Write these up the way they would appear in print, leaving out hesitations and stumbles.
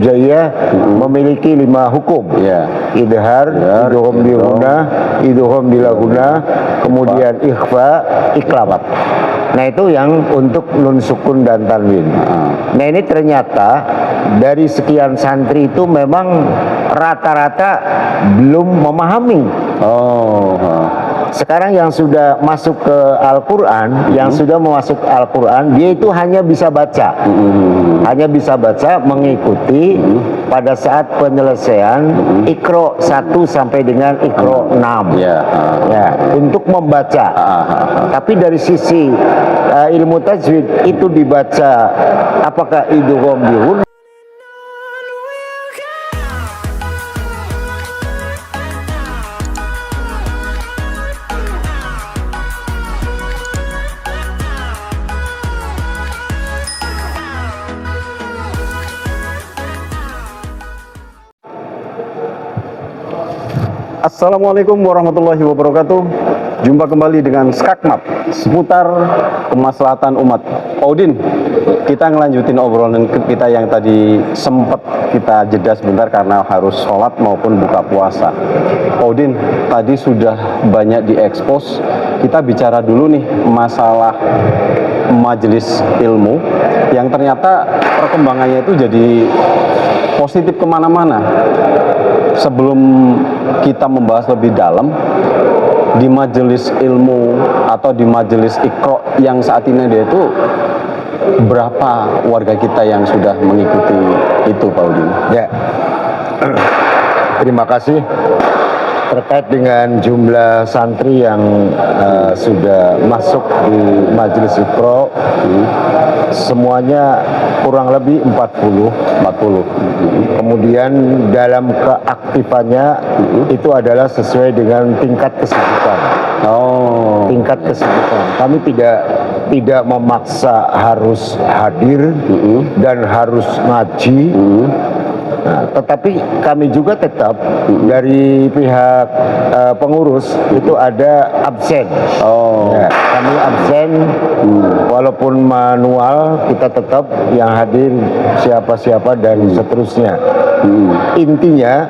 Ibtidaiyah memiliki 5 hukum. Idhar, idgham bi gunnah, idgham bila gunnah, kemudian ikhfa, iqlab. Nah, itu yang untuk nun sukun dan tanwin. Nah, ini ternyata dari sekian santri itu memang rata-rata belum memahami. Sekarang yang sudah masuk ke Al-Quran, yang sudah masuk Al-Quran, dia itu hanya bisa baca, hanya bisa baca, mengikuti pada saat penyelesaian Iqra 1 sampai dengan Iqra 6, ya, untuk membaca. Tapi dari sisi ilmu tajwid itu dibaca apakah idgham bi gunnah. Assalamualaikum warahmatullahi wabarakatuh. Jumpa kembali dengan Skakmat seputar kemaslahatan umat. Pak Udin, kita ngelanjutin obrolan kita yang tadi sempat kita jeda sebentar karena harus sholat maupun buka puasa. Pak Udin, tadi sudah banyak diekspos. Kita bicara dulu nih masalah majelis ilmu yang ternyata perkembangannya itu jadi positif kemana-mana. Sebelum kita membahas lebih dalam, di majelis ilmu atau di majelis Iqra yang saat ini ada itu, berapa warga kita yang sudah mengikuti itu, Pak Udin? Ya, terima kasih. Terkait dengan jumlah santri yang sudah masuk di majelis Iqra, semuanya kurang lebih 40. Kemudian dalam keaktifannya itu adalah sesuai dengan tingkat kesibukan. Tingkat kesibukan. Kami tidak memaksa harus hadir dan harus ngaji. Nah, tetapi kami juga tetap dari pihak pengurus itu ada absen. Ya, kami absen walaupun manual, kita tetap yang hadir siapa-siapa dan seterusnya. Intinya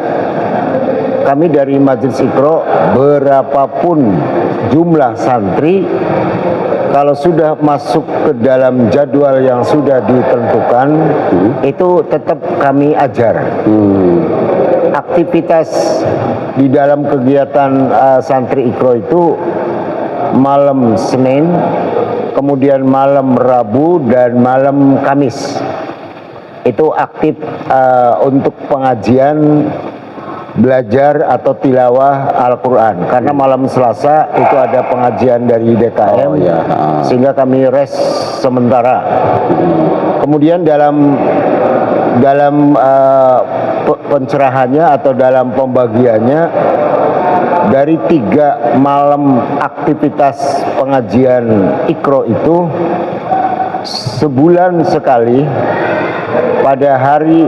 kami dari Majelis Iqra, berapapun jumlah santri, kalau sudah masuk ke dalam jadwal yang sudah ditentukan, itu tetap kami ajar. Aktivitas di dalam kegiatan santri Iqra itu malam Senin, kemudian malam Rabu, dan malam Kamis. Itu aktif untuk pengajian, belajar atau tilawah Al-Quran, karena malam Selasa itu ada pengajian dari DKM, sehingga kami rest sementara. Kemudian dalam pencerahannya atau dalam pembagiannya, dari 3 malam aktivitas pengajian Iqra itu, sebulan sekali pada hari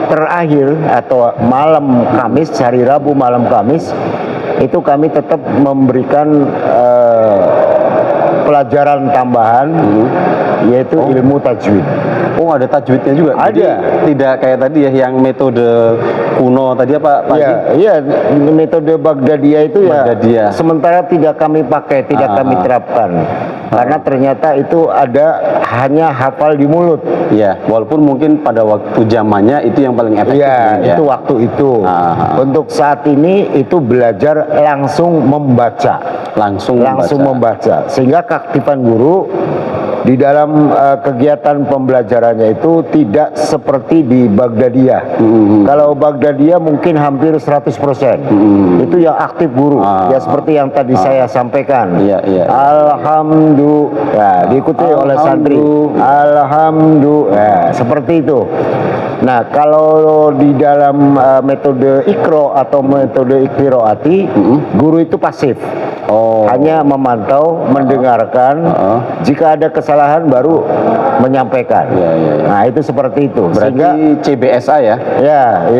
terakhir atau malam Kamis, hari Rabu malam Kamis, itu kami tetap memberikan pelajaran tambahan, yaitu ilmu tajwid. Ada tajwidnya juga? Ada. Jadi, tidak kayak tadi ya, yang metode kuno tadi apa, Pak? Iya, metode Baghdadiyah itu Baghdadiyah. Sementara tidak kami pakai, tidak kami terapkan. Karena ternyata itu ada hanya hafal di mulut. Iya, walaupun mungkin pada waktu zamannya itu yang paling efektif. Iya, itu waktu itu. Untuk saat ini itu belajar langsung membaca. Langsung membaca. Sehingga keaktifan guru di dalam kegiatan pembelajarannya itu tidak seperti di Baghdadiyah. Kalau Baghdadiyah mungkin hampir 100%. Itu yang aktif guru. Ya seperti yang tadi saya sampaikan. Alhamdulillah, diikuti oleh santri. Alhamdulillah, seperti itu. Nah, kalau di dalam metode Iqra atau metode Iqraati, guru itu pasif. Hanya memantau, mendengarkan. Jika ada kesalahan baru menyampaikan. Nah, itu seperti itu. Berarti CBSA ya?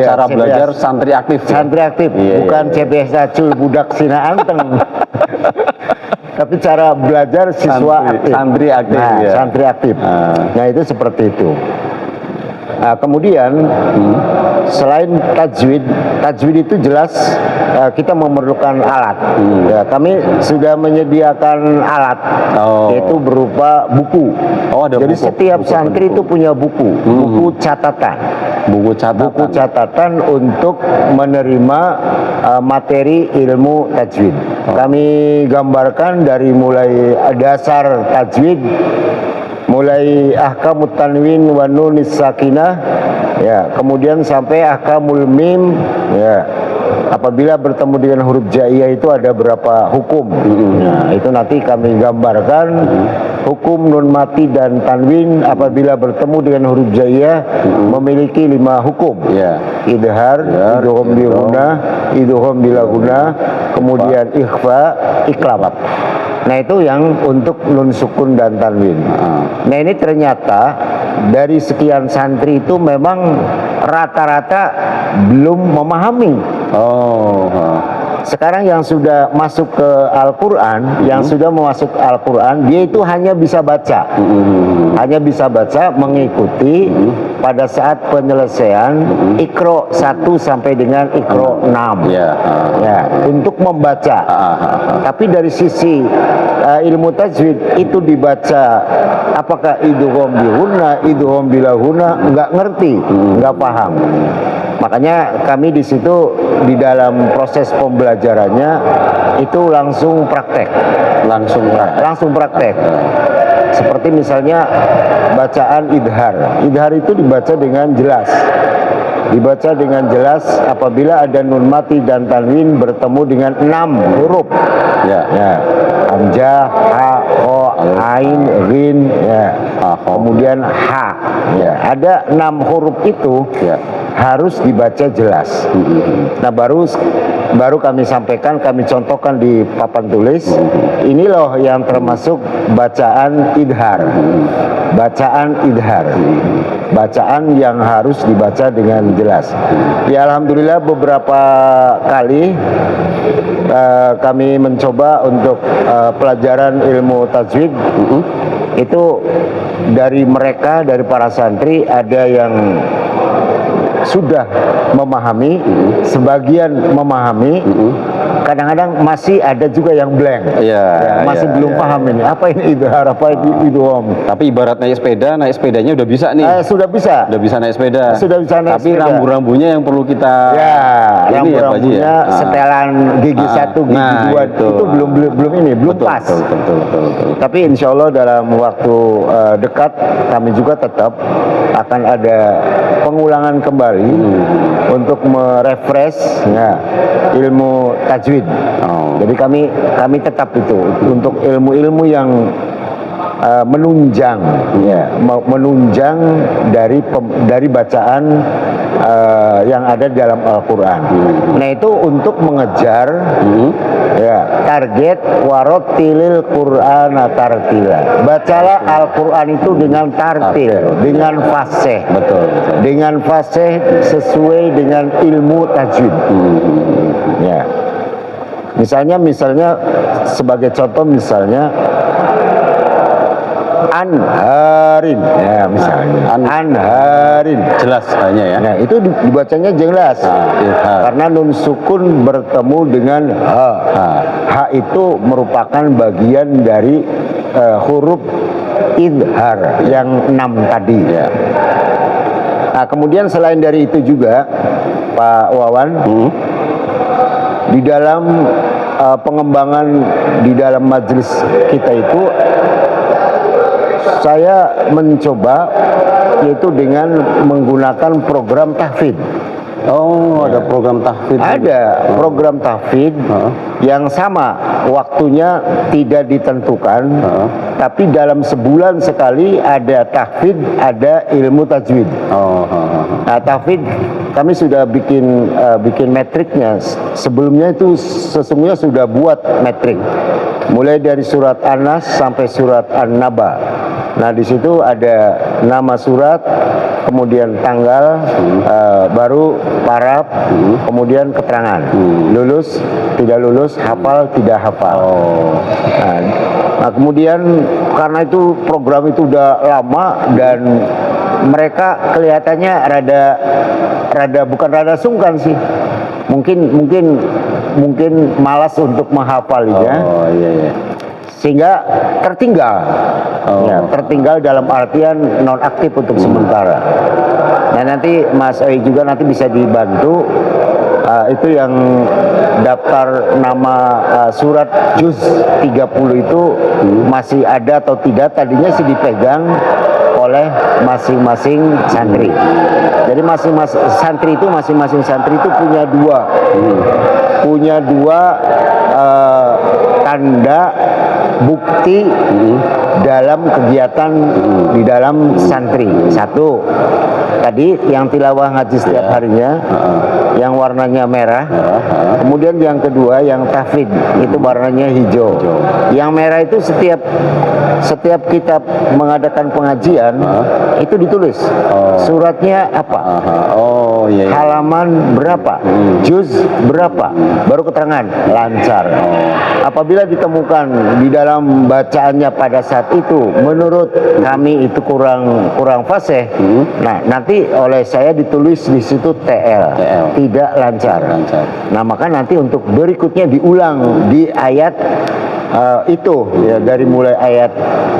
Cara CBSA. belajar santri aktif. Santri aktif, bukan CBSA cuy budak sina anteng. Tapi cara belajar siswa aktif. Santri aktif. Nah, santri aktif. Nah, itu seperti itu. Nah, kemudian selain tajwid, tajwid itu jelas kita memerlukan alat. Ya, kami sudah menyediakan alat, yaitu berupa buku. Ada Jadi buku. setiap santri itu punya buku, buku catatan. Buku catatan. Buku catatan untuk menerima materi ilmu tajwid. Kami gambarkan dari mulai dasar tajwid, mulai ahkamut tanwin wa nunis sakinah, ya, kemudian sampai ahkamul mim, ya. Apabila bertemu dengan huruf jaiyah itu ada berapa hukum. Nah, itu nanti kami gambarkan hukum nun mati dan tanwin apabila bertemu dengan huruf jaiyah memiliki 5 hukum. Idhar, idgham bi gunah, idgham bila gunah, kemudian ikhfa, iklab. Nah, itu yang untuk nun sukun dan tanwin. Nah, ini ternyata dari sekian santri itu memang rata-rata belum memahami. Sekarang yang sudah masuk ke Al-Quran, yang sudah masuk Al-Quran, dia itu hanya bisa baca. Hanya bisa baca, mengikuti pada saat penyelesaian Iqra 1 sampai dengan Iqra 6. Ya, untuk membaca. Tapi dari sisi ilmu tajwid itu dibaca apakah idgham bi gunah, idgham bila gunah, nggak ngerti, nggak paham. Makanya kami di situ di dalam proses pembelajarannya itu langsung praktek. Langsung praktek. Seperti misalnya bacaan idhar. Idhar itu dibaca dengan jelas. Dibaca dengan jelas apabila ada nun mati dan tanwin bertemu dengan 6 huruf. Hamzah, ha, kho, ain, rin, kemudian ha. Ada 6 huruf itu harus dibaca jelas. Nah, baru kami sampaikan, kami contohkan di papan tulis. Ini loh yang termasuk bacaan idhar. Bacaan idhar. Bacaan yang harus dibaca dengan jelas. Ya, alhamdulillah beberapa kali kami mencoba untuk pelajaran ilmu tajwid. Itu dari mereka, dari para santri ada yang sudah memahami, sebagian memahami, kadang-kadang masih ada juga yang blank, masih belum paham ini apa ini idhar, apa itu idgham. Tapi ibarat naik sepeda, naik sepedanya udah bisa nih. Sudah bisa naik sepeda. Sudah bisa naik tapi sepeda. rambu-rambunya yang perlu kita rambu-rambunya setelan gigi 1, gigi 2 itu belum pas. Betul. Tapi insya Allah dalam waktu dekat kami juga tetap akan ada pengulangan kembali untuk merefresh ilmu tajwid. Jadi kami tetap itu untuk ilmu-ilmu yang menunjang, menunjang dari bacaan yang ada dalam Al-Quran. Nah, itu untuk mengejar target warotilil Qur'ana tartila. Bacalah Al-Quran itu dengan tartil, dengan fasih, dengan fasih sesuai dengan ilmu tajwid. Misalnya sebagai contoh misalnya anharin, misalnya anharin jelas hanya ya. Nah, itu dibacanya jelas karena nun sukun bertemu dengan ha. Ha itu merupakan bagian dari huruf idhar yang 6 tadi. Nah, kemudian selain dari itu juga Pak Wawan, di dalam pengembangan di dalam majelis kita itu saya mencoba yaitu dengan menggunakan program tahfidz. Ada program tahfidz. Ada program tahfidz yang sama waktunya tidak ditentukan, tapi dalam sebulan sekali ada tahfidz, ada ilmu tajwid. Nah, tahfidz kami sudah bikin metriknya. Sebelumnya itu sesungguhnya sudah buat metrik. Mulai dari surat An-Nas sampai surat An-Naba. Nah, di situ ada nama surat, kemudian tanggal, baru paraf, kemudian keterangan, lulus, tidak lulus, hafal, tidak hafal. Nah, kemudian karena itu program itu udah lama dan mereka kelihatannya bukan rada sungkan sih. Mungkin malas untuk menghafalnya. Oh iya iya. Sehingga tertinggal. Ya, tertinggal dalam artian non aktif untuk sementara. Nah, nanti Mas Oi juga nanti bisa dibantu itu yang daftar nama surat juz 30 itu masih ada atau tidak, tadinya sih dipegang oleh masing-masing santri. Jadi masing-masing santri itu punya dua tanda bukti dalam kegiatan di dalam santri. Satu, tadi yang tilawah ngaji setiap harinya, yang warnanya merah. Kemudian yang kedua yang tahfidz itu warnanya hijau. Yang merah itu setiap kita mengadakan pengajian itu ditulis suratnya apa, halaman berapa, juz berapa, baru keterangan lancar. Apabila ditemukan di dalam bacaannya pada saat itu menurut kami itu kurang fasih, nah nanti oleh saya ditulis di situ TL, tidak lancar. Nah maka nanti untuk berikutnya diulang di ayat itu ya, dari mulai ayat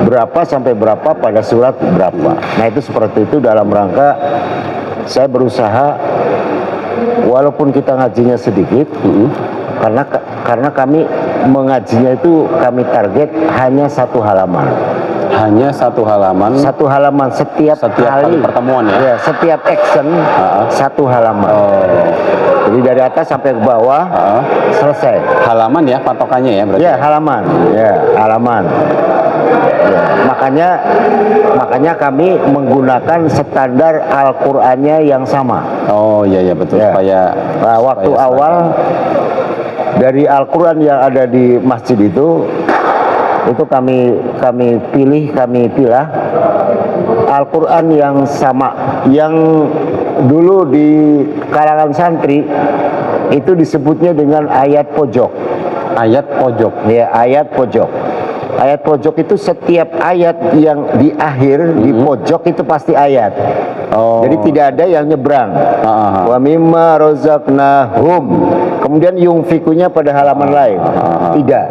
berapa sampai berapa pada surat berapa. Nah itu seperti itu dalam rangka saya berusaha walaupun kita ngajinya sedikit, karena kami mengajinya itu kami target hanya satu halaman. Hanya satu halaman. Satu halaman setiap kali pertemuan ya. Ya, setiap action satu halaman. Jadi dari atas sampai ke bawah selesai. Halaman ya patokannya ya berarti. Ya, halaman. Ya, halaman. Ya, makanya kami menggunakan standar Al-Qur'annya yang sama. Oh iya iya betul. Ya. Supaya Waktu awal dari Al-Qur'an yang ada di masjid itu kami pilah Al-Qur'an yang sama, yang dulu di kalangan santri itu disebutnya dengan ayat pojok. Ayat pojok. Ya, ayat pojok. Ayat pojok itu setiap ayat yang di akhir di pojok itu pasti ayat. Jadi tidak ada yang nyebrang. Wa mimma razaqnahum. Kemudian yungfikunya pada halaman lain. Tidak.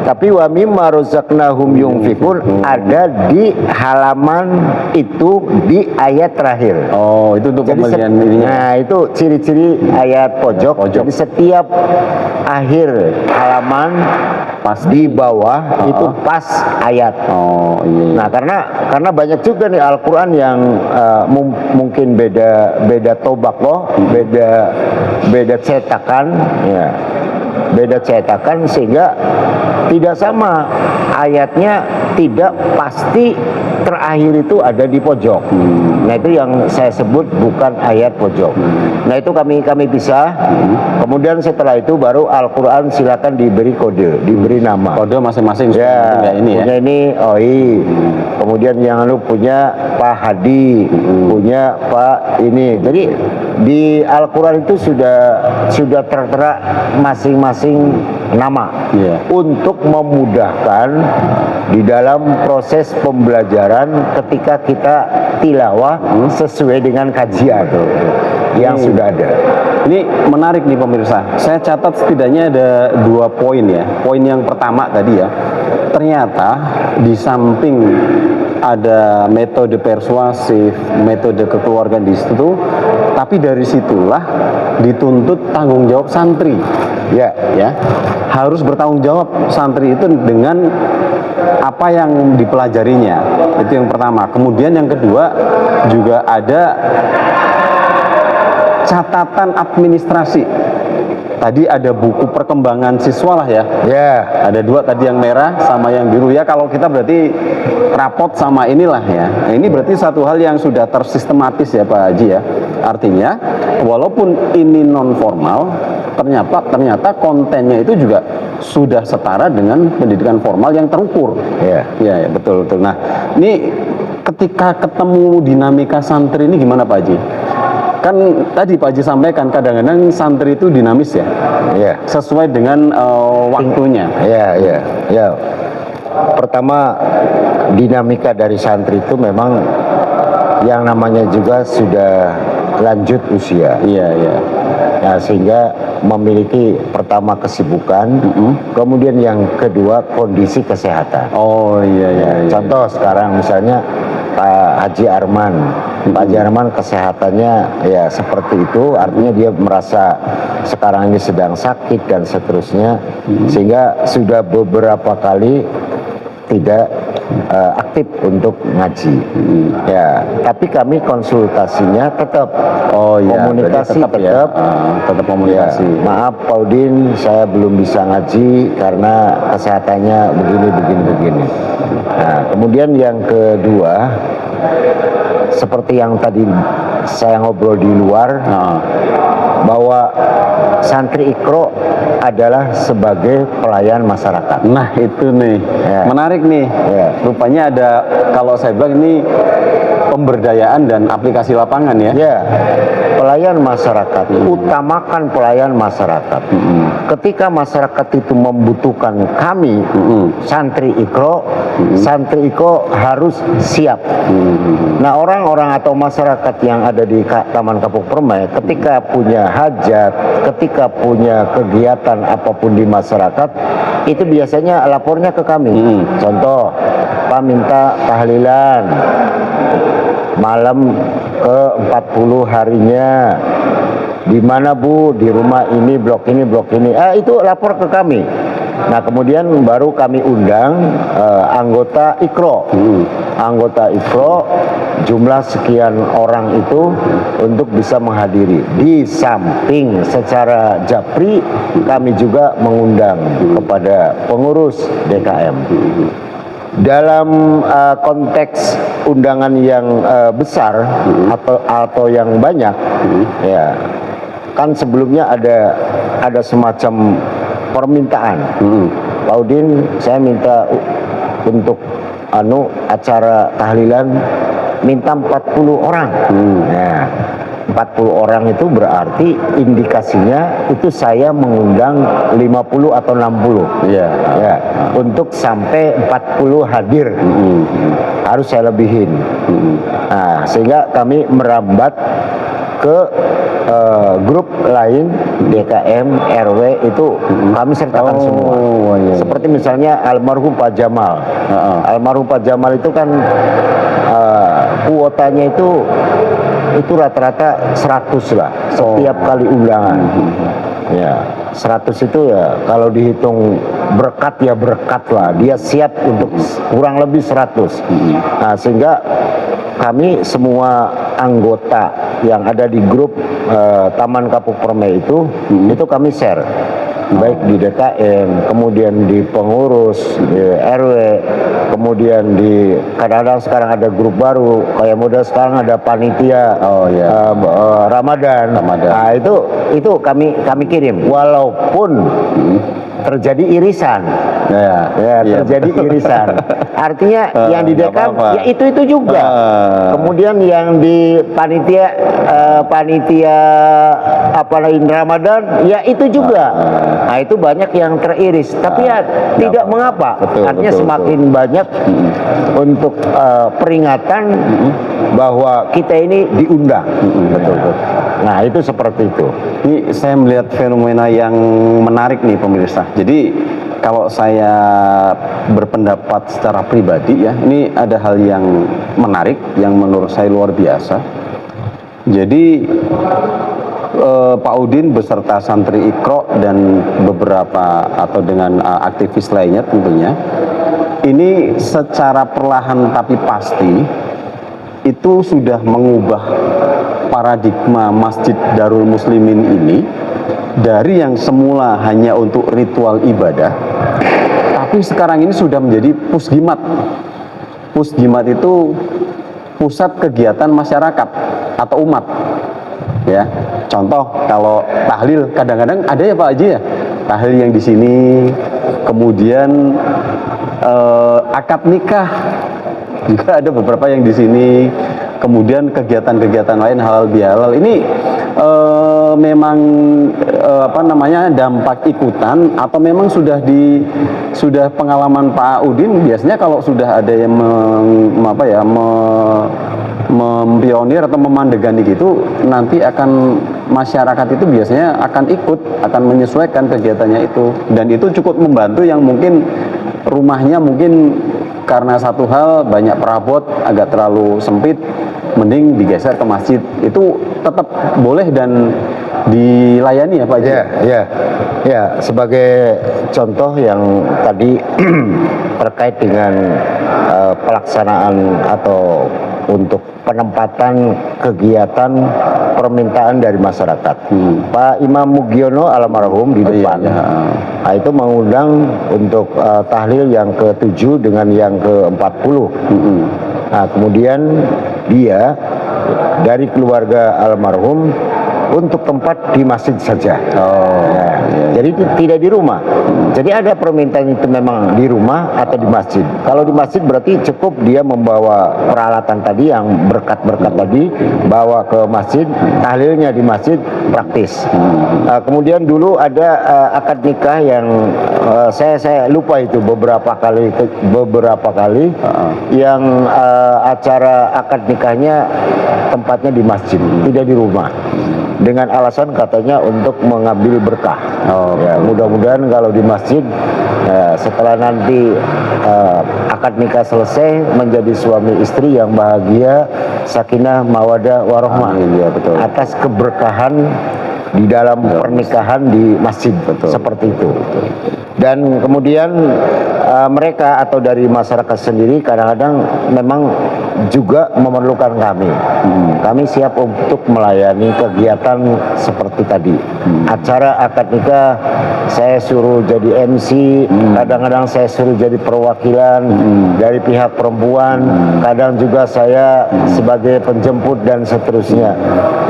Tapi wa mimma razaqnahum yungfikun ada di halaman itu di ayat terakhir. Oh, itu untuk pembelian ininya. Nah, itu ciri-ciri ayat pojok. Jadi setiap akhir halaman pas di bawah itu pas ayat. Oh iya. Nah karena banyak juga nih Al-Qur'an yang mungkin beda tobak loh, beda cetakan, ya. Beda cetakan sehingga tidak sama ayatnya, tidak pasti terakhir itu ada di pojok. Nah itu yang saya sebut bukan ayat pojok. Nah itu kami pisah. Kemudian setelah itu baru Al-Qur'an silakan diberi kode, diberi nama. Kode masing-masing. Ya, ini punya ya. ini OI. Kemudian yang lu punya Pak Hadi, punya Pak ini. Jadi di Al-Qur'an itu sudah tertera masing-masing nama untuk memudahkan di dalam proses pembelajaran ketika kita tilawah sesuai dengan kajian yang sudah ada. Ini menarik nih pemirsa. Saya catat setidaknya ada 2 poin ya. Poin yang pertama tadi ya, ternyata di samping ada metode persuasif, metode kekeluargaan di situ, tapi dari situlah dituntut tanggung jawab santri. Ya, harus bertanggung jawab santri itu dengan apa yang dipelajarinya. Itu yang pertama. Kemudian yang kedua juga ada catatan administrasi. Tadi ada buku perkembangan siswa lah ya. Ya. Ada 2 tadi yang merah sama yang biru ya. Kalau kita berarti rapot sama inilah ya. Nah, ini berarti satu hal yang sudah tersistematis ya Pak Haji ya. Artinya walaupun ini non formal, ternyata kontennya itu juga sudah setara dengan pendidikan formal yang terukur. Ya, betul. Nah, ini ketika ketemu dinamika santri ini gimana Pak Haji? Kan tadi Pak Haji sampaikan kadang-kadang santri itu dinamis ya, sesuai dengan waktunya. Ya. Pertama dinamika dari santri itu memang yang namanya juga sudah lanjut usia. Iya, iya. Nah, sehingga memiliki pertama kesibukan, kemudian yang kedua kondisi kesehatan. Oh iya, iya, iya. Contoh sekarang misalnya Pak Haji Arman. Pak Haji Arman kesehatannya ya seperti itu, artinya dia merasa sekarang ini sedang sakit dan seterusnya, sehingga sudah beberapa kali tidak aktif untuk ngaji. Ya, tapi kami konsultasinya tetap. Oh iya, komunikasi berarti tetap. tetap komunikasi. Ya, maaf Pak Udin, saya belum bisa ngaji karena kesehatannya begini. Nah, kemudian yang kedua, seperti yang tadi saya ngobrol di luar, bahwa santri Iqra adalah sebagai pelayan masyarakat. Nah itu nih, menarik nih. Rupanya ada, kalau saya bilang ini pemberdayaan dan aplikasi lapangan ya. Ya, pelayan masyarakat, utamakan pelayan masyarakat. Ketika masyarakat itu membutuhkan kami, santri Iqra, santri Iqra harus siap. Nah, orang-orang atau masyarakat yang ada di Taman Kapuk Permai, ketika punya hajat, ketika punya kegiatan apapun di masyarakat, itu biasanya lapornya ke kami. Contoh, Pak minta tahlilan malam ke 40 harinya. Di mana Bu? Di rumah ini, blok ini, blok ini. Itu lapor ke kami. Nah, kemudian baru kami undang anggota Iqra. Anggota Iqra jumlah sekian orang itu untuk bisa menghadiri. Di samping secara japri kami juga mengundang kepada pengurus DKM. Dalam konteks undangan yang besar atau yang banyak, ya kan sebelumnya ada semacam permintaan. Pak Udin, saya minta untuk acara tahlilan minta 40 orang. Nah, 40 orang itu berarti indikasinya itu saya mengundang 50 atau 60. Ya, untuk sampai 40 hadir. Harus saya lebihin. Nah, sehingga kami merambat ke grup lain DKM, RW itu kami sertakan semua. Seperti misalnya almarhum Pak Jamal. Almarhum Pak Jamal itu kan kuotanya itu rata-rata 100 lah setiap kali undangan. Ya, 100 itu ya kalau dihitung berkat ya berkat lah. Dia siap untuk kurang lebih 100. Nah, sehingga kami semua anggota yang ada di grup Taman Kapuk Permai itu kami share. Baik di DKM, kemudian di pengurus, di RW, kemudian di kadang-kadang sekarang ada grup baru, kayak model sekarang ada panitia Ramadan. Nah, itu kami kirim, walaupun terjadi irisan. Terjadi irisan. Artinya yang di DKM ya itu juga. Kemudian yang di panitia Ramadan ya itu juga. Nah, itu banyak yang teriris, tapi ya tidak mengapa. Artinya semakin banyak untuk peringatan bahwa kita ini diundang. Nah, itu seperti itu. Ini saya melihat fenomena yang menarik nih pemirsa. Jadi kalau saya berpendapat secara pribadi ya, ini ada hal yang menarik yang menurut saya luar biasa. Jadi Pak Udin beserta santri Iqra dan beberapa atau dengan aktivis lainnya tentunya ini secara perlahan tapi pasti itu sudah mengubah paradigma Masjid Darul Muslimin ini dari yang semula hanya untuk ritual ibadah, tapi sekarang ini sudah menjadi pusgimat. Pusgimat itu pusat kegiatan masyarakat atau umat. Ya, contoh kalau tahlil kadang-kadang ada ya Pak Haji ya, tahlil yang di sini, kemudian akad nikah juga ada beberapa yang di sini, kemudian kegiatan-kegiatan lain halal bihalal ini memang dampak ikutan atau memang sudah pengalaman Pak Udin biasanya kalau sudah ada yang mempionir atau memandegani gitu, nanti akan masyarakat itu biasanya akan ikut, akan menyesuaikan kegiatannya itu, dan itu cukup membantu yang mungkin rumahnya mungkin karena satu hal banyak perabot agak terlalu sempit, mending digeser ke masjid. Itu tetap boleh dan dilayani ya Pak Haji? Ya, sebagai contoh yang tadi terkait dengan pelaksanaan atau untuk penempatan kegiatan permintaan dari masyarakat. Pak Imam Mugiono almarhum di depan, nah, itu mengundang untuk tahlil yang ke-7 dengan yang ke-40. Nah, kemudian dia dari keluarga almarhum untuk tempat di masjid saja. Jadi tidak di rumah. Jadi ada permintaan itu memang di rumah atau di masjid. Kalau di masjid berarti cukup dia membawa peralatan tadi yang berkat-berkat tadi, bawa ke masjid, tahlilnya di masjid, praktis. Kemudian dulu ada akad nikah yang saya lupa itu beberapa kali yang acara akad nikahnya tempatnya di masjid, tidak di rumah. Dengan alasan katanya untuk mengambil berkah. Ya, mudah-mudahan kalau di masjid setelah nanti akad nikah selesai menjadi suami istri yang bahagia, sakinah mawadah warahmah, ya, betul, atas keberkahan di dalam pernikahan di masjid, betul, seperti itu. Dan kemudian mereka atau dari masyarakat sendiri kadang-kadang memang juga memerlukan kami. Kami siap untuk melayani kegiatan seperti tadi. Acara akad nikah saya suruh jadi MC, kadang-kadang saya suruh jadi perwakilan dari pihak perempuan, kadang juga saya sebagai penjemput dan seterusnya.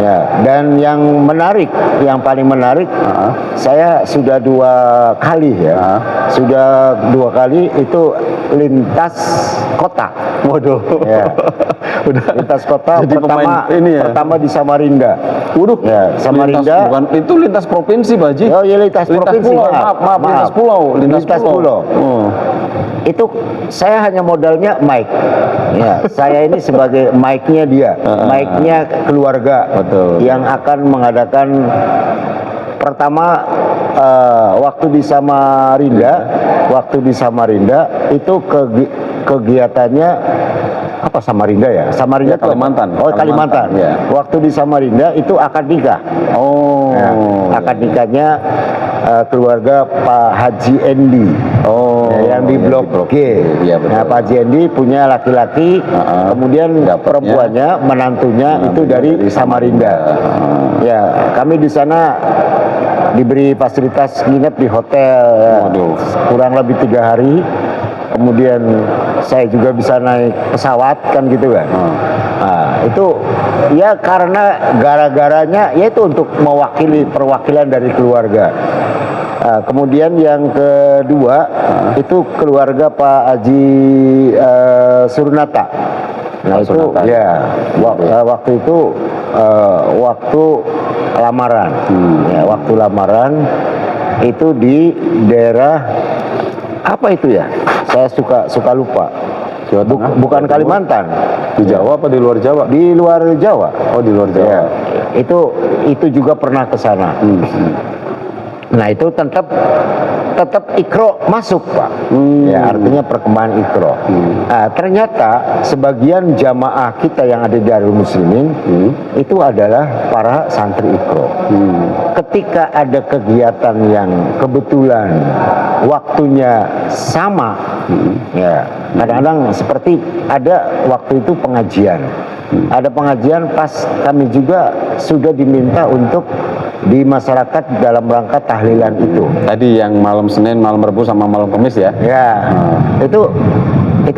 Ya, dan yang menarik, yang paling menarik, saya sudah 2 kali ya. Sudah 2 kali itu lintas kota. Waduh. Ya. Lintas kota. Jadi pertama ini ya? Pertama di Samarinda. Waduh. Ya, Samarinda. Itu lintas provinsi, Pak Haji. Oh iya, lintas provinsi. Pulau. Maaf. Lintas pulau. Lintas pulau. Itu saya hanya modalnya mic. Ya, saya ini sebagai mic-nya dia, mic-nya keluarga. Betul. Yang akan mengadakan pertama waktu di Samarinda itu kegiatannya apa? Samarinda ya? Samarinda ya, Kalimantan. Oh, Kalimantan. Ya. Waktu di Samarinda itu akad nikah. Akad nikahnya keluarga Pak Haji Endi. Yang di Blok G. Ya, betul. Nah, Pak Haji Endi punya laki-laki, kemudian perempuannya, menantunya itu dari Samarinda. Ya, kami di sana diberi fasilitas nginep di hotel kurang lebih 3 hari. Kemudian saya juga bisa naik pesawat kan gitu kan. Nah, itu ya karena gara-garanya yaitu untuk mewakili perwakilan dari keluarga. Kemudian yang kedua itu keluarga Pak Haji Surunata. Nah itu ya waktu itu waktu lamaran. Ya, waktu lamaran itu di daerah apa itu ya? Saya suka lupa. Bukan Kalimantan. Di Jawa apa di luar Jawa? Di luar Jawa. Oh, di luar Jawa. Ya, itu juga pernah ke sana. Nah itu tetap ikro masuk, Pak. Ya, artinya perkembangan ikro. Nah, ternyata sebagian jamaah kita yang ada di Darul Muslimin itu adalah para santri ikro. Ketika ada kegiatan yang kebetulan waktunya sama, ya kadang-kadang seperti ada waktu itu pengajian. Ada pengajian pas kami juga sudah diminta untuk di masyarakat dalam rangka tahlilan itu. Tadi yang malam Senin, malam Rabu sama malam Kamis ya? Ya, itu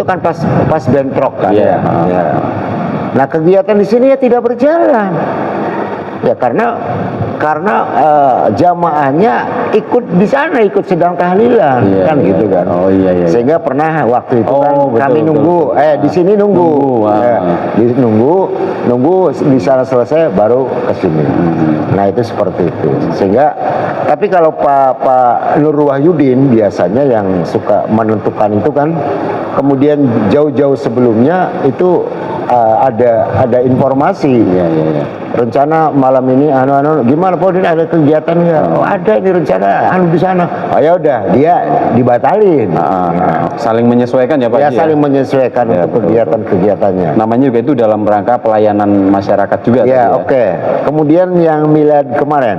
kan pas bentrok kan. Ya. Nah kegiatan di sini ya tidak berjalan. Ya karena jamaahnya ikut di sana, ikut sedang tahlilan, kan gitu kan. Oh iya. Sehingga pernah waktu itu kan betul, kami nunggu, di sini nunggu. Nunggu di sana selesai baru ke sini. Nah itu seperti itu. Sehingga tapi kalau Pak Nur Wahyudin biasanya yang suka menentukan itu kan, kemudian jauh-jauh sebelumnya itu ada informasi. Rencana malam ini gimana Pak Udin, ada kegiatan nggak? Oh, ada ini rencana di sana. Oh ya udah, dia dibatalin. Saling menyesuaikan ya Pak Ya, Haji, saling menyesuaikan Ya, untuk kegiatan-kegiatannya. namanya juga itu dalam rangka pelayanan masyarakat juga tadi Ya, oke. Kemudian yang milad kemarin.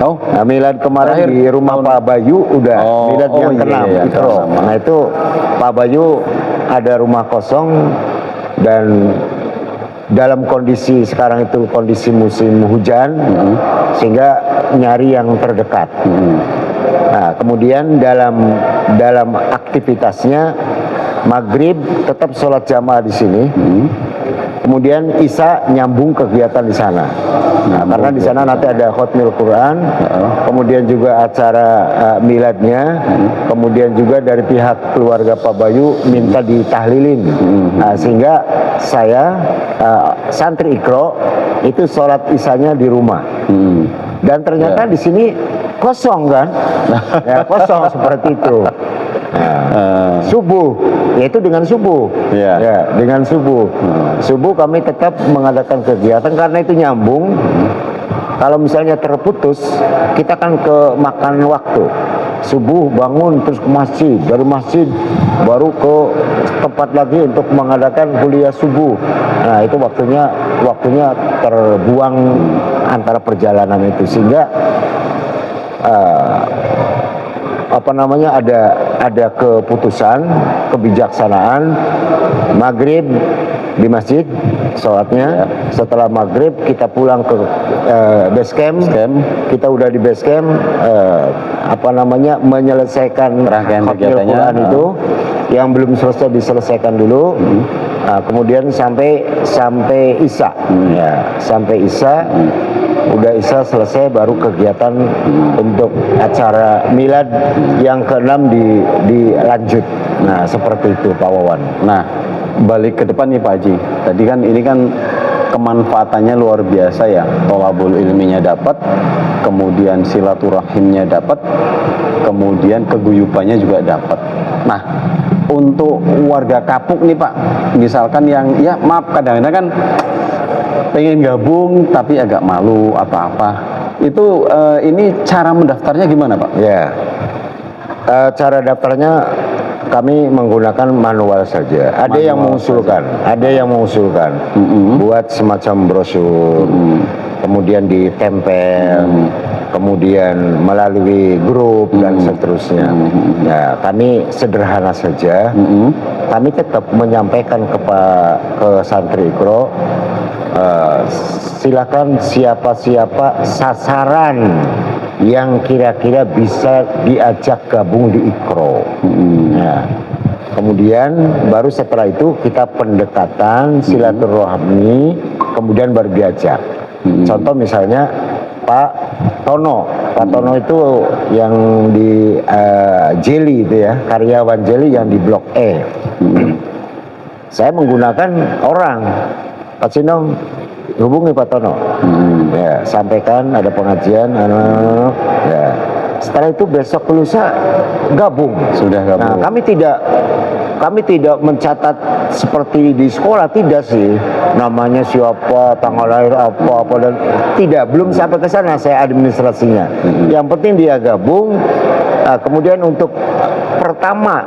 Oh, Nah, milad kemarin Terakhir di rumah tahun- Pak Bayu udah milad yang iya, keenam. iya, Ikro. keenam. Nah itu Pak Bayu ada rumah kosong dan dalam kondisi sekarang itu kondisi musim hujan, sehingga nyari yang terdekat. Nah kemudian dalam aktivitasnya maghrib tetap sholat jamaah di sini. Kemudian Isya nyambung kegiatan di sana. Nah, karena di sana nanti ada khotmil Quran, kemudian juga acara miladnya, kemudian juga dari pihak keluarga Pak Bayu minta ditahlilin. Nah, sehingga saya santri Ikro itu sholat Isyanya di rumah. Dan ternyata di sini kosong kan? Ya, kosong seperti itu. Subuh, yaitu dengan subuh. Ya, dengan subuh. Subuh kami tetap mengadakan kegiatan karena itu nyambung. Kalau misalnya terputus, kita kan ke makan waktu. Subuh bangun terus ke masjid, dari masjid baru ke tempat lagi untuk mengadakan kuliah subuh. Nah, itu waktunya terbuang antara perjalanan itu, sehingga ada keputusan, kebijaksanaan maghrib di masjid sholatnya. Setelah maghrib kita pulang ke base camp. Kita udah di base camp, menyelesaikan rangkaian khotmil kegiatannya Quran itu yang belum selesai diselesaikan dulu. Kemudian sampai Isya. Sampai Isya. Udah Isya selesai baru kegiatan untuk acara milad yang ke-6 dilanjut. Nah, seperti itu Pak Wawan. Nah, balik ke depan nih Pak Haji. Tadi kan ini kan kemanfaatannya luar biasa ya. Tholabul ilminya dapat, kemudian silaturahimnya dapat, kemudian keguyubannya juga dapat. Nah, untuk warga Kapuk nih Pak, misalkan yang ya maaf kadang-kadang kan pengen gabung tapi agak malu apa-apa. Itu ini cara mendaftarnya gimana Pak? Ya, cara daftarnya kami menggunakan manual saja. Ada yang mengusulkan, buat semacam brosur, kemudian ditempel, kemudian melalui grup dan seterusnya. Nah, kami sederhana saja. Kami tetap menyampaikan ke santri Ikro, silakan siapa sasaran yang kira-kira bisa diajak gabung di Ikro. Nah, kemudian baru setelah itu kita pendekatan silaturahmi, kemudian baru diajak. Contoh misalnya Pak Tono itu yang di Jeli itu ya, karyawan Jeli yang di Blok E. Saya menggunakan orang, Pak Sinong hubungi Pak Tono, ya sampaikan ada pengajian, ya. Setelah itu besok lusa gabung. Sudah gabung. Nah, kami tidak mencatat seperti di sekolah, tidak sih. Namanya siapa, tanggal lahir apa dan tidak, belum sampai ke sana saya administrasinya. Yang penting dia gabung. Kemudian untuk pertama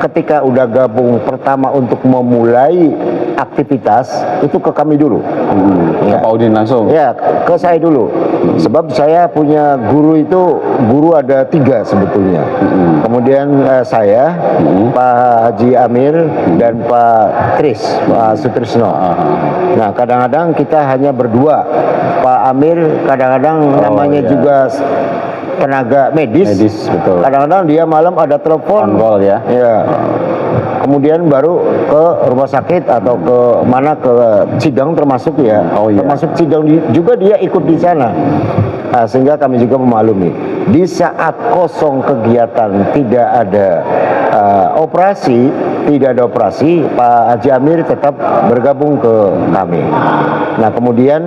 ketika udah gabung, pertama untuk memulai aktivitas itu ke kami dulu. Ke Pak Udin langsung? Ya, ke saya dulu. Sebab saya punya guru ada 3 sebetulnya. Kemudian saya, Pak Haji Amir dan Pak Pak Sutrisno. Nah, kadang-kadang kita hanya berdua. Pak Amir kadang-kadang namanya juga tenaga medis, betul. Kadang-kadang dia malam ada telepon, call ya. Ya. Kemudian baru ke rumah sakit atau ke mana, ke Cideng termasuk ya. Termasuk Cideng juga dia ikut di sana. Nah, sehingga kami juga memaklumi. Di saat kosong kegiatan, tidak ada operasi, Pak Haji Amir tetap bergabung ke kami. Nah, kemudian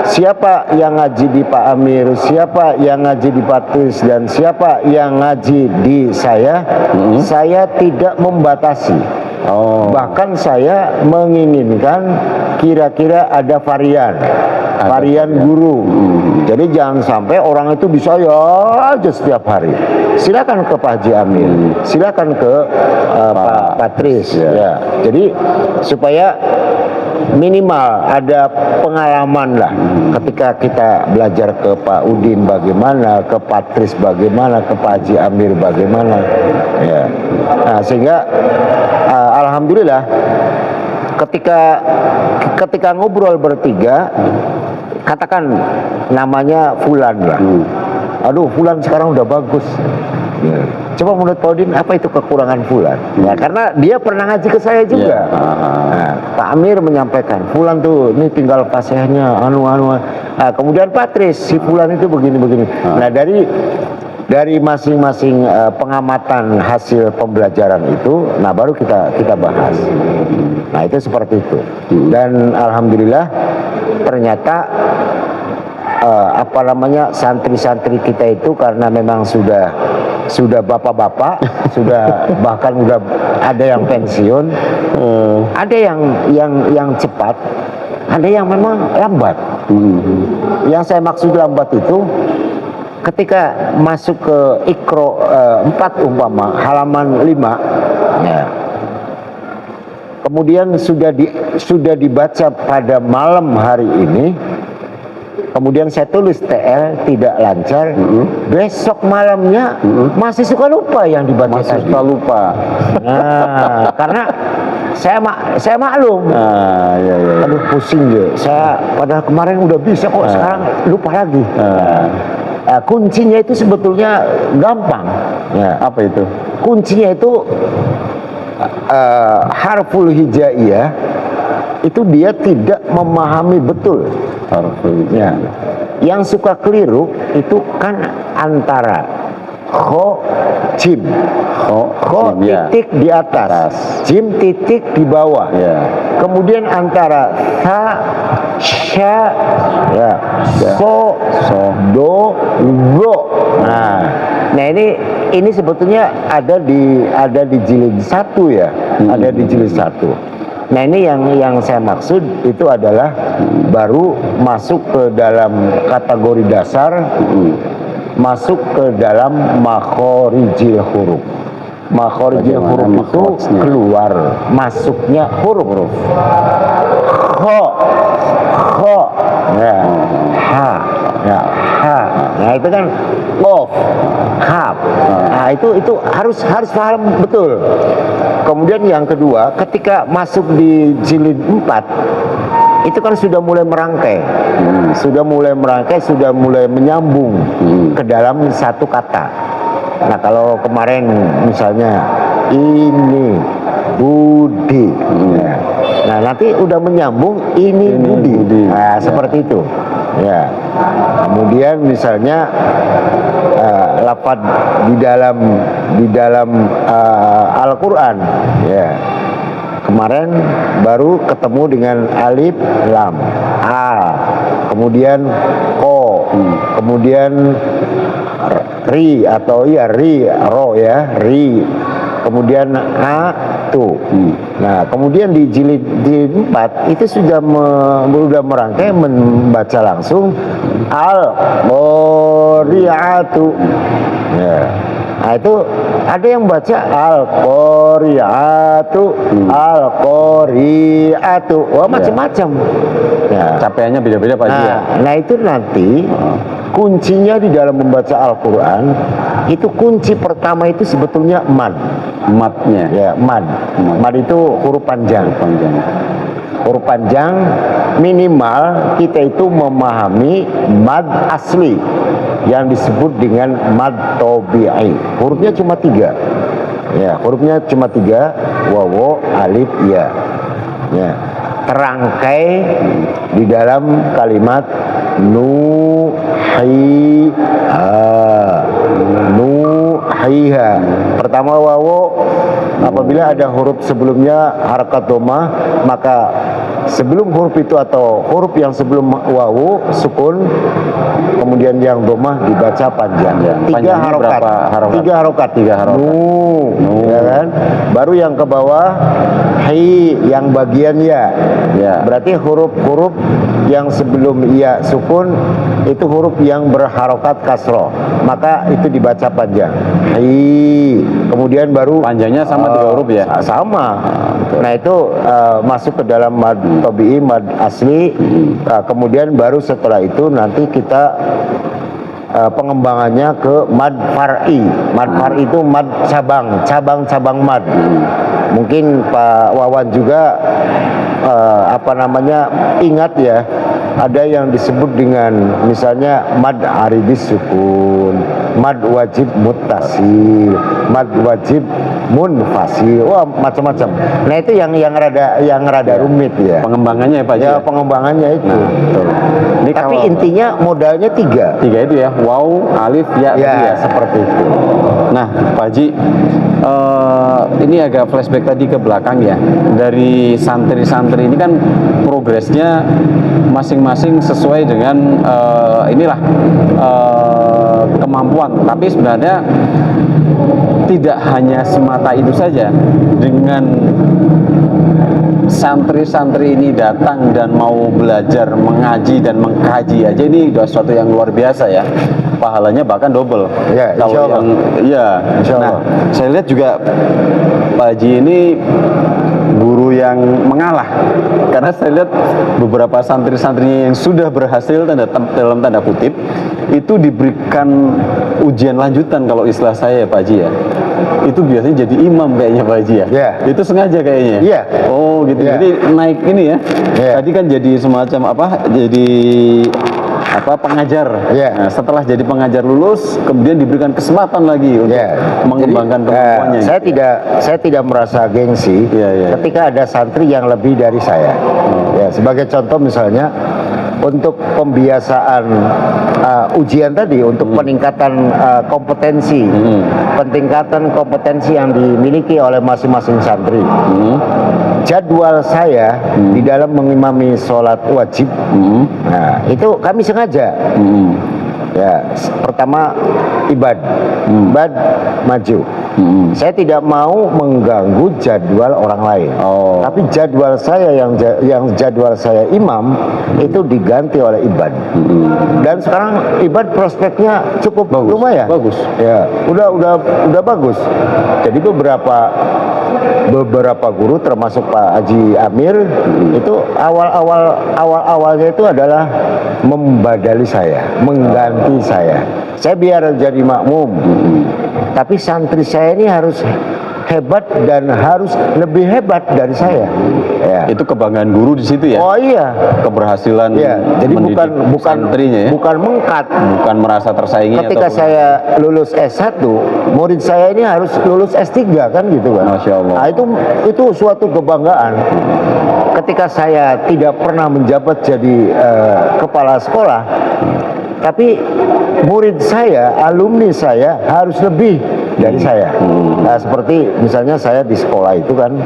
siapa yang ngaji di Pak Amir, siapa yang ngaji di Pak Tis, dan siapa yang ngaji di saya tidak membatasi. Oh. Bahkan saya menginginkan kira-kira ada varian guru. Jadi jangan sampai orang itu bisa ya aja setiap hari. Silakan ke Pak Haji Amir, silakan ke Pak Patris. Ya. Jadi supaya minimal ada pengalaman lah ketika kita belajar ke Pak Udin bagaimana, ke Patris bagaimana, ke Pak Haji Amir bagaimana, ya. Nah, sehingga alhamdulillah ketika ngobrol bertiga, katakan namanya Fulan lah, aduh Fulan sekarang udah bagus. Ya. Coba menurut Pak Udin apa itu kekurangan Fulan? Ya, karena dia pernah ngaji ke saya juga. Nah, Pak Amir menyampaikan Fulan tuh ini tinggal fasihnya Nah, kemudian Patris si Fulan itu begini. Nah, dari masing-masing pengamatan hasil pembelajaran itu, nah baru kita bahas. Nah, itu seperti itu. Dan alhamdulillah ternyata santri-santri kita itu karena memang sudah bapak-bapak, sudah bahkan udah ada yang pensiun, ada yang cepat, ada yang memang lambat. Yang saya maksud lambat itu ketika masuk ke Iqra 4 umpama halaman 5, ya. Kemudian sudah dibaca pada malam hari ini. Kemudian saya tulis TL tidak lancar. Besok malamnya masih suka lupa yang dibaca Masih tadi. suka lupa. Nah, karena saya maklum. Ya. Aduh pusing ya. Saya padahal kemarin udah bisa kok, sekarang lupa lagi. Kuncinya itu sebetulnya gampang. Ya. Apa itu? Kuncinya itu harful hijaiyah itu dia tidak memahami betul. Ya. Yang suka keliru itu kan antara kho jim, kho titik di atas, jim titik di bawah. Ya. Kemudian antara tha, sya, ya, so, do, go. Nah ini sebetulnya ada di jilid 1 ya, ada di jilid 1. Nah ini yang saya maksud itu adalah baru masuk ke dalam kategori dasar, masuk ke dalam makhorijil huruf. Makhorijil huruf itu keluar masuknya huruf. Kho, ya, ha, ya, ha. Nah itu kan qaf, kaf. Nah itu harus paham betul. Kemudian yang kedua, ketika masuk di jilid 4 itu kan sudah mulai merangkai, sudah mulai menyambung ke dalam satu kata. Nah kalau kemarin misalnya ini Budi, nah nanti udah menyambung ini Budi. Nah seperti itu. Ya. Kemudian misalnya lafaz di dalam Al-Qur'an, ya. Kemarin baru ketemu dengan alif lam a, kemudian ko, kemudian ri atau ya ri ro ya ri, kemudian a tu. Nah kemudian di jilid 4 itu sudah merangkai membaca langsung al qari'atu. Ya. Nah itu ada yang baca al-qari'atu, al-qari'atu, wah macam-macam. Ya. Capaiannya beda-beda Pak Haji ya. Nah itu nanti kuncinya di dalam membaca Al-Quran itu kunci pertama itu sebetulnya mad. Matnya. Ya mad. Mad itu huruf panjang. Huruf panjang minimal kita itu memahami mad asli yang disebut dengan mad tabi'i. Hurufnya cuma 3. Ya, hurufnya cuma 3, wawu, alif, ya. Ya. Terangkai di dalam kalimat nuhiha, haiha. Pertama wawu, apabila ada huruf sebelumnya harakat dhamma, maka sebelum huruf itu atau huruf yang sebelum wawu sukun, kemudian yang dhamma dibaca panjang. Tiga Panjangnya harokat. berapa harokat? Tiga harokat. Ya kan? Baru yang ke bawah hai yang bagian ya. Ya. Berarti huruf-huruf yang sebelum ya sukun itu huruf yang berharokat kasroh, maka itu dibaca panjang. Hai. Kemudian baru Panjangnya sama 3 huruf ya? Sama. Nah itu masuk ke dalam mad tabi'i, mad asli. Kemudian baru setelah itu nanti kita pengembangannya ke mad far'i. Mad far'i itu mad cabang mad. Mungkin Pak Wawan juga ingat ya, ada yang disebut dengan misalnya mad aridis sukun, mad wajib muttasil, mad wajib munfasil, wah macam-macam. Nah itu yang rada rumit ya. Pengembangannya ya Pak Haji? Ya pengembangannya itu. Nah, betul. Ini Tapi kalau intinya modalnya 3. 3 itu ya, waw, alif, ya, Ya, tadi ya. seperti itu. Nah, Pak Haji, ini agak flashback tadi ke belakang ya. Dari santri-santri ini kan progresnya masing-masing sesuai dengan kemampuan. Tapi sebenarnya tidak hanya semata itu saja. Dengan santri-santri ini datang dan mau belajar, mengaji dan mengkaji aja, ini sudah sesuatu yang luar biasa ya. Pahalanya bahkan double. Ya, insya Allah. Insya Allah. Nah, saya lihat juga Pak Haji ini guru yang mengalah, karena saya lihat beberapa santri-santrinya yang sudah berhasil dalam tanda kutip itu diberikan ujian lanjutan, kalau istilah saya Pak Haji ya. Itu biasanya jadi imam kayaknya Pak Haji ya. Ya. Itu sengaja kayaknya. Iya. Oh gitu. Ya. Jadi naik ini ya. Ya. Tadi kan jadi semacam pengajar. Ya. Nah, setelah jadi pengajar lulus, kemudian diberikan kesempatan lagi untuk mengembangkan kemampuannya. Saya tidak merasa gengsi ketika ada santri yang lebih dari saya. Ya, sebagai contoh misalnya untuk pembiasaan ujian tadi, untuk peningkatan kompetensi, peningkatan kompetensi yang dimiliki oleh masing-masing santri. Jadwal saya di dalam mengimami sholat wajib, nah itu kami sengaja. Ya, pertama ibad maju. Saya tidak mau mengganggu jadwal orang lain. Tapi jadwal saya yang jadwal saya imam itu diganti oleh ibad. Dan sekarang ibad prospeknya cukup lumayan. Bagus. Ya, udah bagus. Jadi beberapa guru termasuk Pak Haji Amir itu awalnya itu adalah membadali saya, mengganti saya. Saya biar jadi makmum. Tapi santri saya ini harus hebat dan harus lebih hebat dari saya. Ya. Itu kebanggaan guru di situ ya. Oh iya. Keberhasilan. Ya, jadi bukan santrinya ya. Bukan mengkat. Bukan merasa tersaingi. Ketika saya lulus S1, murid saya ini harus lulus S3 kan gitu kan. Masya Allah. Nah, itu suatu kebanggaan. Ketika saya tidak pernah menjabat jadi kepala sekolah, tapi murid saya, alumni saya harus lebih dari saya. Nah, seperti misalnya saya di sekolah itu kan,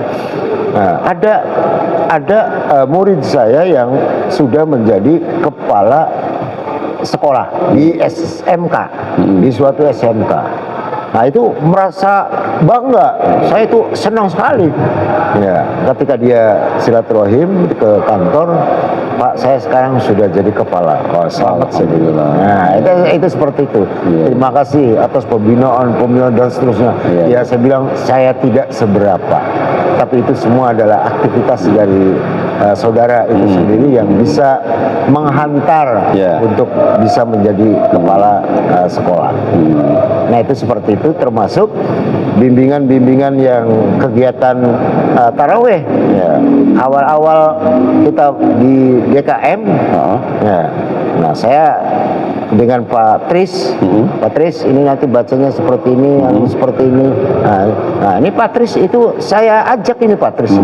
ada murid saya yang sudah menjadi kepala sekolah di SMK, di suatu SMK. Nah itu merasa bangga, saya itu senang sekali. Ya, ketika dia silaturahim ke kantor, Pak saya sekarang sudah jadi kepala. Oh, selamat alhamdulillah. Nah itu seperti itu. Terima kasih atas pembinaan dan seterusnya. Ya saya bilang saya tidak seberapa, tapi itu semua adalah aktivitas dari saudara itu sendiri yang bisa menghantar untuk bisa menjadi kepala sekolah. Nah itu seperti itu, termasuk bimbingan-bimbingan yang kegiatan taraweh. Ya. Awal-awal kita di DKM, ya. Nah saya dengan Pak Tris. Pak Tris ini nanti bacanya seperti ini, seperti ini. Nah, ini Pak Tris itu saya ajak ini Pak Tris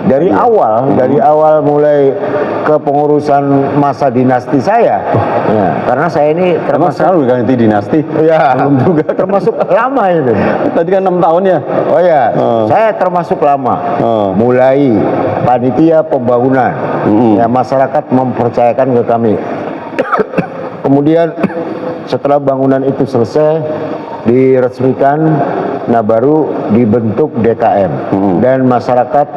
dari awal mulai kepengurusan masa dinasti saya. Ya, karena saya ini Emang termasuk selalu ganti dinasti. ya, Belum juga. termasuk lama ini. Tadi kan 6 tahun ya. Oh ya, saya termasuk lama. Mulai panitia pembangunan, ya masyarakat mempercayakan ke kami. Kemudian setelah bangunan itu selesai diresmikan, nah baru dibentuk DKM dan masyarakat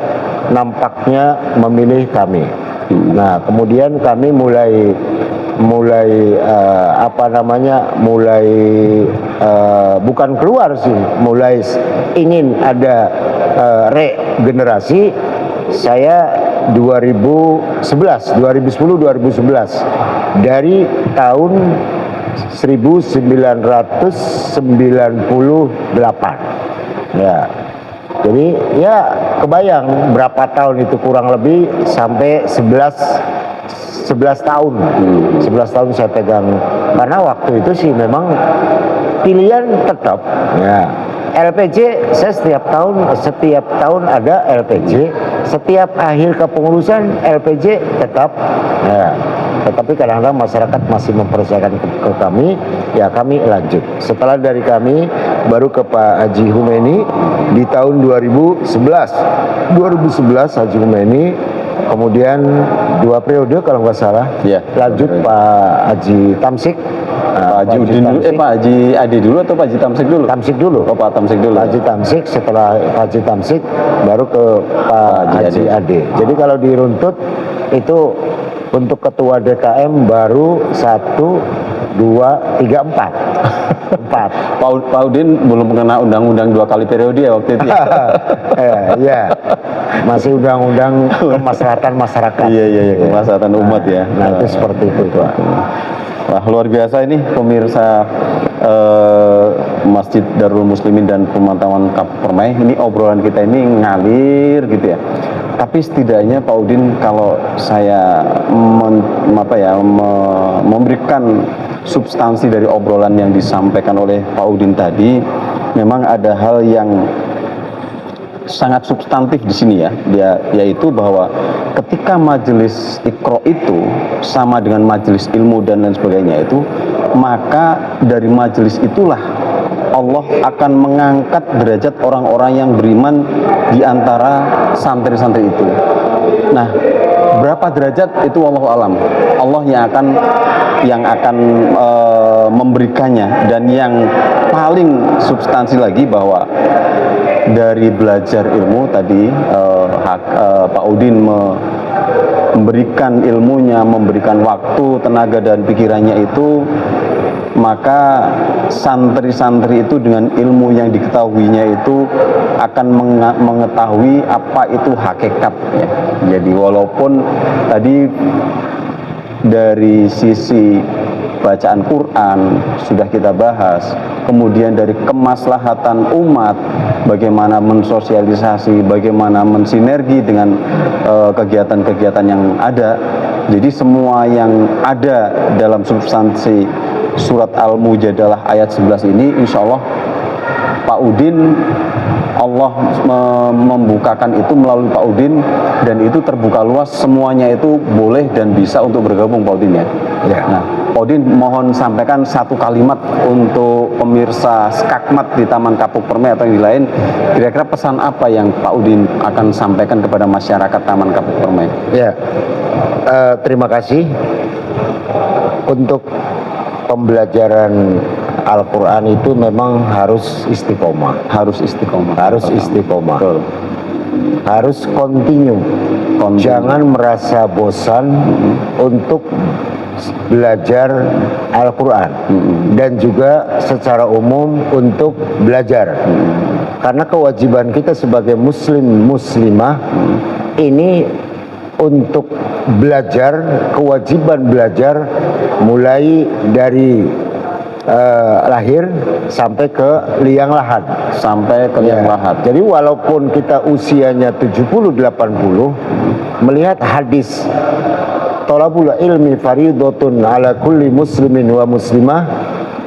nampaknya memilih kami. Nah kemudian kami mulai bukan keluar sih, mulai ingin ada regenerasi. Saya 2010 2011 dari tahun 1998 ya. Jadi ya kebayang berapa tahun itu, kurang lebih sampai 11 tahun. 11 tahun saya pegang, karena waktu itu sih memang pilihan tetap ya. LPJ saya setiap tahun ada LPJ, setiap akhir kepengurusan LPJ tetap ya. Tetapi kadang-kadang masyarakat masih mempercayakan ke kami, ya kami lanjut. Setelah dari kami baru ke Pak Haji Khomeini di tahun 2011 Haji Khomeini, kemudian 2 periode kalau nggak salah, lanjut Pak Haji Tamsik. Pak Haji Udin dulu, Pak Haji Ade dulu atau Pak Haji Tamsik dulu? Tamsik dulu. Oh, Pak Tamsik dulu. Pak Haji Tamsik, setelah Pak Haji Tamsik baru ke Pak Haji Ade. Jadi kalau diruntut itu untuk ketua DKM baru 1, 2, 3, 4. Pak Udin belum kena undang-undang 2 kali periode ya waktu itu. Iya, masih undang-undang kemaslahatan masyarakat. Iya, kemaslahatan umat ya. Nah itu seperti itu Pak. Wah, luar biasa ini pemirsa Masjid Darul Muslimin dan Pemantauan Kapuk Permai. Ini obrolan kita ini ngalir gitu ya. Tapi setidaknya Pak Udin, kalau saya memberikan substansi dari obrolan yang disampaikan oleh Pak Udin tadi, memang ada hal yang sangat substantif di sini ya, yaitu bahwa ketika majelis Iqra itu sama dengan majelis ilmu dan lain sebagainya itu, maka dari majelis itulah Allah akan mengangkat derajat orang-orang yang beriman di antara santri-santri itu. Nah, berapa derajat itu wallahu alam. Allah yang akan memberikannya. Dan yang paling substansi lagi bahwa dari belajar ilmu tadi Pak Udin memberikan ilmunya, memberikan waktu, tenaga dan pikirannya itu, maka santri-santri itu dengan ilmu yang diketahuinya itu akan mengetahui apa itu hakikat ya. Jadi walaupun tadi dari sisi bacaan Quran sudah kita bahas, kemudian dari kemaslahatan umat, bagaimana mensosialisasi, bagaimana mensinergi dengan kegiatan-kegiatan yang ada. Jadi semua yang ada dalam substansi surat Al-Mujadalah ayat 11 ini, insya Allah Pak Udin, Allah membukakan itu melalui Pak Udin, dan itu terbuka luas, semuanya itu boleh dan bisa untuk bergabung Pak Udin ya. Nah, Pak Udin mohon sampaikan satu kalimat untuk pemirsa Skakmat di Taman Kapuk Permai atau yang lain, kira-kira pesan apa yang Pak Udin akan sampaikan kepada masyarakat Taman Kapuk Permai? Ya, terima kasih. Untuk pembelajaran Al-Quran itu memang harus istiqomah. Harus istiqomah. Betul. Harus continue. Jangan merasa bosan untuk belajar Al-Quran dan juga secara umum untuk belajar. Karena kewajiban kita sebagai muslimah ini untuk belajar, kewajiban belajar mulai dari lahir sampai ke liang lahat. Jadi walaupun kita usianya 70-80, melihat hadis talabul ilmi faridatun ala kulli muslimin wa muslimah,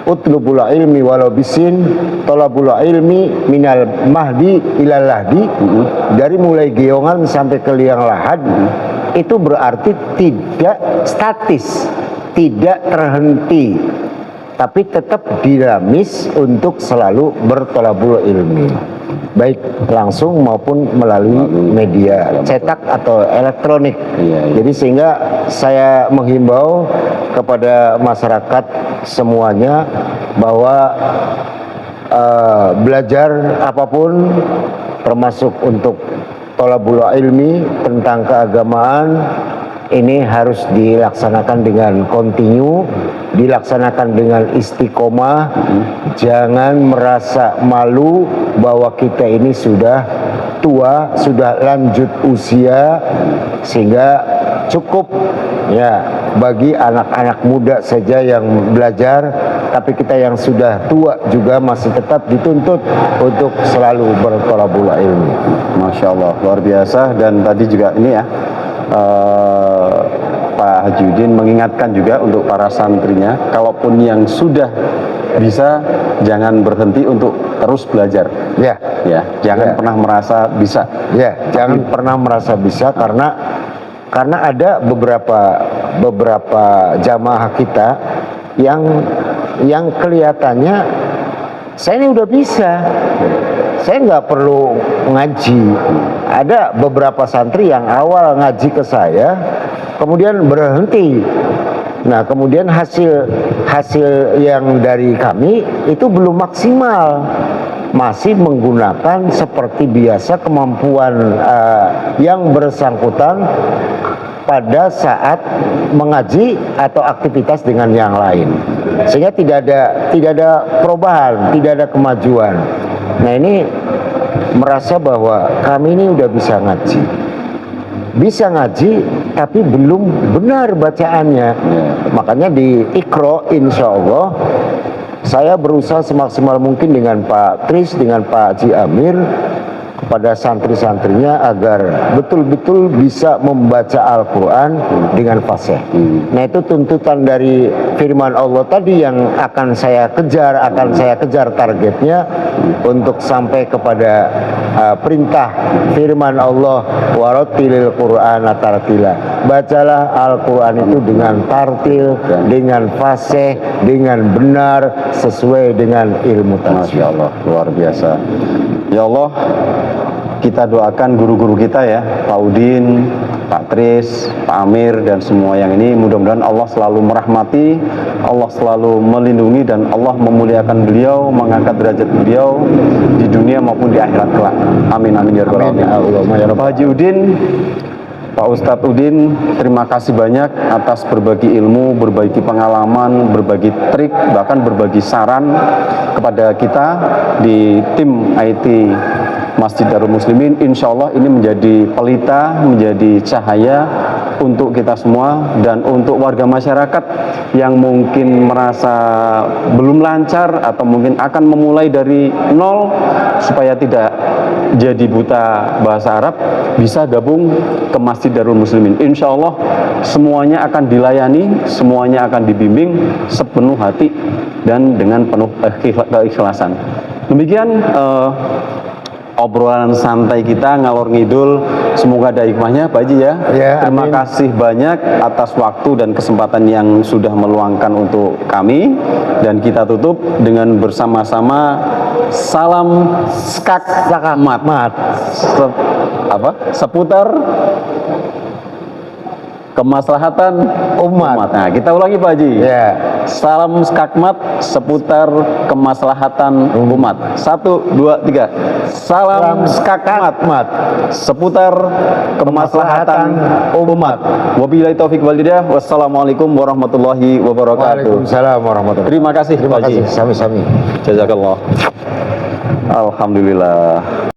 utlubul ilmi walau bisin, talabul ilmi minal mahdi ilal lahdi. Dari mulai geongan sampai ke liang lahat, itu berarti tidak statis, tidak terhenti, tapi tetap dinamis untuk selalu bertolabul ilmi, baik langsung maupun melalui media cetak atau elektronik. Jadi sehingga saya menghimbau kepada masyarakat semuanya bahwa belajar apapun, termasuk untuk tolabul ilmi tentang keagamaan, ini harus dilaksanakan dengan kontinu, dilaksanakan dengan istiqomah. Jangan merasa malu bahwa kita ini sudah tua, sudah lanjut usia, sehingga cukup ya bagi anak-anak muda saja yang belajar, tapi kita yang sudah tua juga masih tetap dituntut untuk selalu bertolabul ilmi. Masya Allah, luar biasa. Dan tadi juga ini ya, Pak Haji Udin mengingatkan juga untuk para santrinya, kalaupun yang sudah bisa, jangan berhenti untuk terus belajar. Ya, Jangan pernah merasa bisa. Jangan pernah merasa bisa, karena ada beberapa jamaah kita yang kelihatannya saya ini udah bisa, saya nggak perlu ngaji. Ada beberapa santri yang awal ngaji ke saya, kemudian berhenti. Nah, kemudian hasil yang dari kami itu belum maksimal, masih menggunakan seperti biasa kemampuan yang bersangkutan pada saat mengaji atau aktivitas dengan yang lain, sehingga tidak ada perubahan, tidak ada kemajuan. Nah, ini merasa bahwa kami ini udah bisa ngaji, tapi belum benar bacaannya. Makanya di Iqra, insya Allah saya berusaha semaksimal mungkin dengan Pak Tris, dengan Pak Haji Amir, kepada santri-santrinya agar betul-betul bisa membaca Al-Quran dengan fasih. Nah, itu tuntutan dari firman Allah tadi yang akan saya kejar targetnya untuk sampai kepada perintah firman Allah, warattilil Qur'ana tartila. Bacalah Al-Quran itu dengan tartil, dengan fasih, dengan benar, sesuai dengan ilmu tajwid. Masya Allah, luar biasa. Ya Allah, kita doakan guru-guru kita ya, Pak Udin, Pak Tris, Pak Amir, dan semua yang ini, mudah-mudahan Allah selalu merahmati, Allah selalu melindungi, dan Allah memuliakan beliau, mengangkat derajat beliau di dunia maupun di akhirat kelak. Amin amin ya rabbal alamin. Pak Haji Udin, Pak Ustadz Udin, terima kasih banyak atas berbagi ilmu, berbagi pengalaman, berbagi trik, bahkan berbagi saran kepada kita di tim IT Masjid Darul Muslimin. Insya Allah ini menjadi pelita, menjadi cahaya untuk kita semua dan untuk warga masyarakat yang mungkin merasa belum lancar atau mungkin akan memulai dari nol supaya tidak jadi buta bahasa Arab, bisa gabung ke Masjid Darul Muslimin. Insya Allah semuanya akan dilayani, semuanya akan dibimbing sepenuh hati dan dengan penuh keikhlasan. Demikian obrolan santai kita ngalor ngidul, semoga ada hikmahnya Pak Haji ya. Terima kasih banyak atas waktu dan kesempatan yang sudah meluangkan untuk kami, dan kita tutup dengan bersama-sama salam skakmat seputar kemaslahatan umat. Nah, kita ulangi Pak Haji. Salam skakmat seputar kemaslahatan umat. 1, 2, 3. Salam skakmat seputar kemaslahatan umat. Wabillahi taufik wal hidayah. Wassalamualaikum warahmatullahi wabarakatuh. Waalaikumsalam warahmatullahi wabarakatuh. Terima kasih Pak Haji. Sami-sami. Jazakallah. Alhamdulillah.